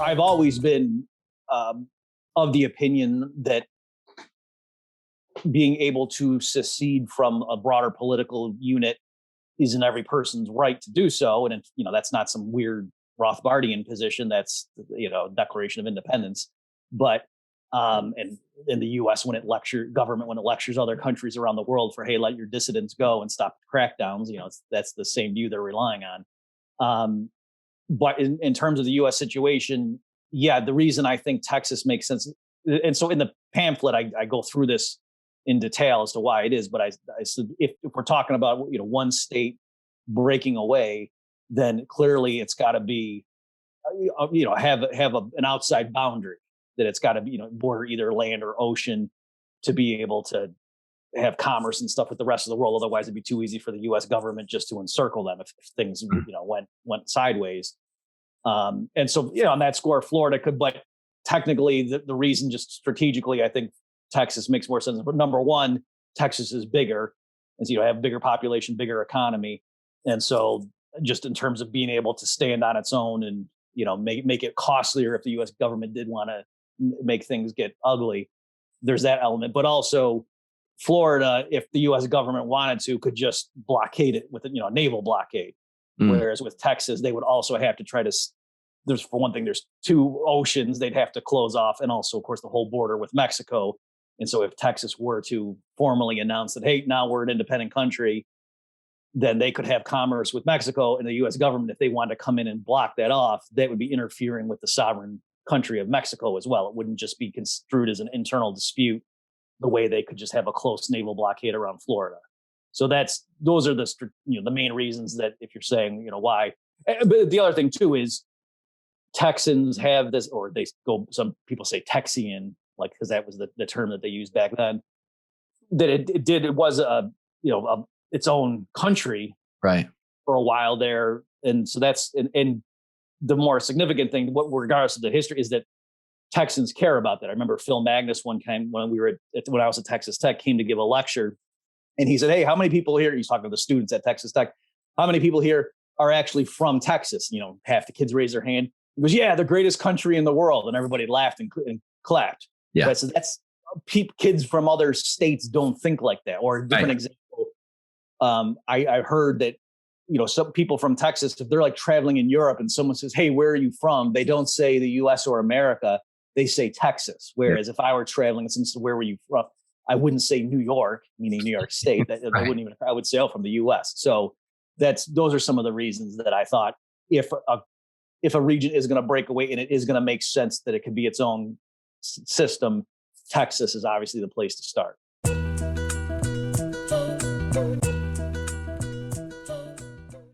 I've always been um, of the opinion that being able to secede from a broader political unit is in every person's right to do so, and that's not some weird Rothbardian position. That's Declaration of Independence. But and in the U.S. government when it lectures other countries around the world for, hey, let your dissidents go and stop crackdowns, that's the same view they're relying on. But in terms of the U.S. situation, yeah, the reason I think Texas makes sense, and so in the pamphlet, I go through this in detail as to why it is. But I said if we're talking about one state breaking away, then clearly it's got to be have an outside boundary, that it's got to be border either land or ocean to be able to have commerce and stuff with the rest of the world. Otherwise, it'd be too easy for the U.S. government just to encircle them if things went sideways. And so on that score, Florida could, but technically the reason, just strategically, I think Texas makes more sense. But number one, Texas is bigger, and so have bigger population, bigger economy, and so just in terms of being able to stand on its own and make it costlier if the U.S. government did want to make things get ugly. There's that element, but also Florida, if the U.S. government wanted to, could just blockade it with a naval blockade. Whereas with Texas, they would also have to try to. There's, for one thing, there's two oceans they'd have to close off, and also, of course, the whole border with Mexico. And so, if Texas were to formally announce that, hey, now we're an independent country, then they could have commerce with Mexico, and the U.S. government, if they wanted to come in and block that off, that would be interfering with the sovereign country of Mexico as well. It wouldn't just be construed as an internal dispute, the way they could just have a close naval blockade around Florida. So those are the main reasons that, if you're saying why. But the other thing too is Texans have this, or some people say Texian, like, because that was the term that they used back then. That it was its own country, right, for a while there, and so that's and the more significant thing, regardless of the history, is that Texans care about that. I remember Phil Magnus one time when I was at Texas Tech, came to give a lecture. And he said, hey, how many people here, he's talking to the students at Texas Tech, how many people here are actually from Texas? Half the kids raised their hand. He goes, yeah, the greatest country in the world. And everybody laughed and clapped. Yeah. But so that's kids from other states don't think like that. Or a different example, I heard that, some people from Texas, if they're like traveling in Europe and someone says, hey, where are you from? They don't say the US or America, they say Texas. Whereas if I were traveling and someone said, where were you from? I wouldn't say New York, meaning New York State. I would say, from the U.S. So those are some of the reasons that I thought if a region is going to break away and it is going to make sense that it could be its own system, Texas is obviously the place to start.